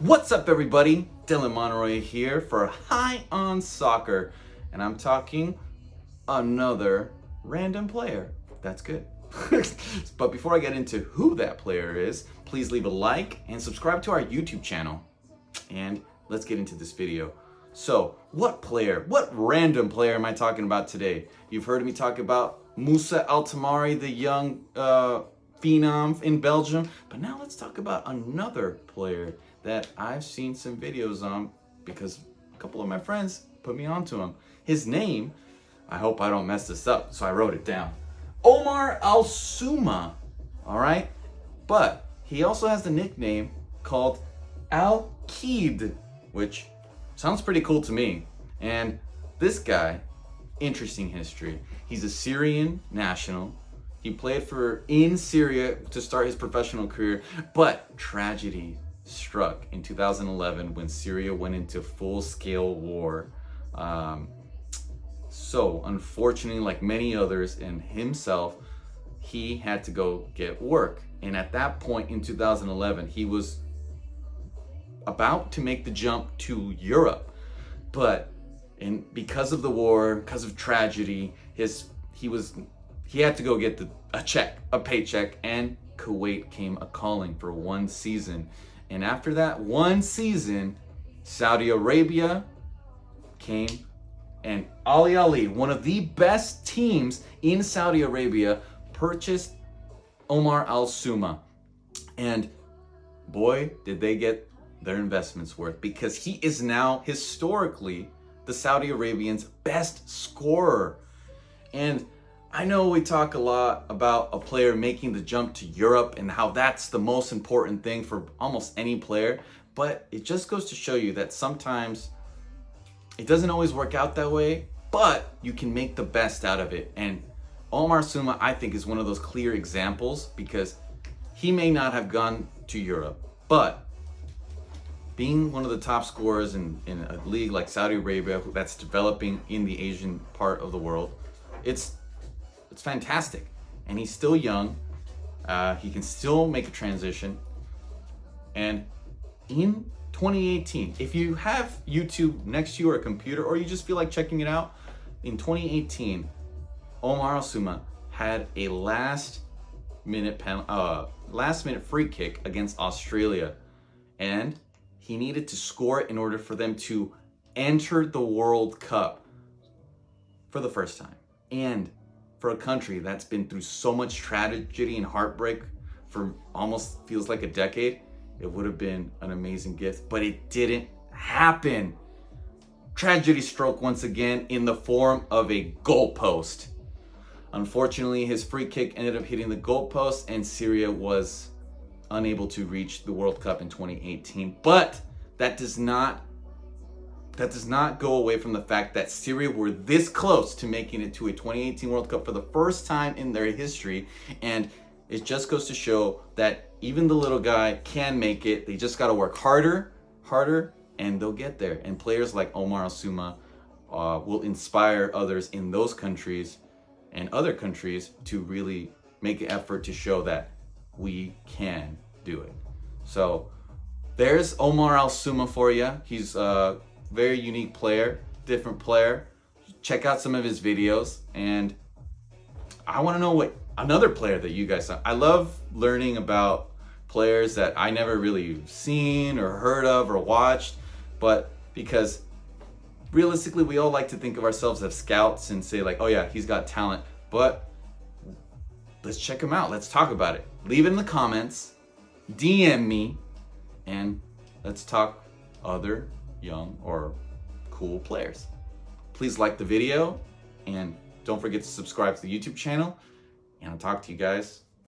What's up, everybody? Dylan Monroy here for High on Soccer, and I'm talking another random player. That's good. But before I get into who that player is, please leave a like and subscribe to our YouTube channel. And let's get into this video. So, what random player am I talking about today? You've heard me talk about Moussa El Tamari, the young phenom in Belgium, but now let's talk about another player that I've seen some videos on because a couple of my friends put me onto him. His name, I hope I don't mess this up, so I wrote it down. Omar al Somah, all right? But he also has the nickname called Al-Kid, which sounds pretty cool to me. And this guy, interesting history. He's a Syrian national. He played in Syria to start his professional career, but tragedy struck in 2011 when Syria went into full-scale war. So unfortunately, like many others and himself, he had to go get work. And at that point in 2011, he was about to make the jump to Europe. But because of the war, because of tragedy, he had to go get a paycheck, and Kuwait came a-calling for one season. And after that one season, Saudi Arabia came, and Ahli, one of the best teams in Saudi Arabia, purchased Omar al Somah. And boy, did they get their investments worth, because he is now historically the Saudi Arabians' best scorer. And I know we talk a lot about a player making the jump to Europe and how that's the most important thing for almost any player, but it just goes to show you that sometimes it doesn't always work out that way, but you can make the best out of it. And Omar Somah, I think, is one of those clear examples, because he may not have gone to Europe, but being one of the top scorers in a league like Saudi Arabia that's developing in the Asian part of the world, it's fantastic. And he's still young. He can still make a transition. And in 2018, if you have YouTube next to you or a computer, or you just feel like checking it out, in 2018, Omar al Somah had a last minute free kick against Australia, and he needed to score it in order for them to enter the World Cup for the first time. And for a country that's been through so much tragedy and heartbreak for almost feels like a decade, it would have been an amazing gift, but it didn't happen. Tragedy struck once again in the form of a goalpost. Unfortunately, his free kick ended up hitting the goalpost, and Syria was unable to reach the World Cup in 2018. But that does not go away from the fact that Syria were this close to making it to a 2018 World Cup for the first time in their history. And it just goes to show that even the little guy can make it. They just got to work harder, and they'll get there. And players like Omar al Somah will inspire others in those countries and other countries to really make an effort to show that we can do it. So there's Omar al Somah for you. He's a very unique player, different player. Check out some of his videos. And I want to know what another player that you guys saw. I love learning about players that I never really seen or heard of or watched, but because realistically we all like to think of ourselves as scouts and say like, oh yeah, he's got talent, but let's check him out. Let's talk about it. Leave it in the comments, DM me, and let's talk other young or cool players. Please like the video, and don't forget to subscribe to the YouTube channel, and I'll talk to you guys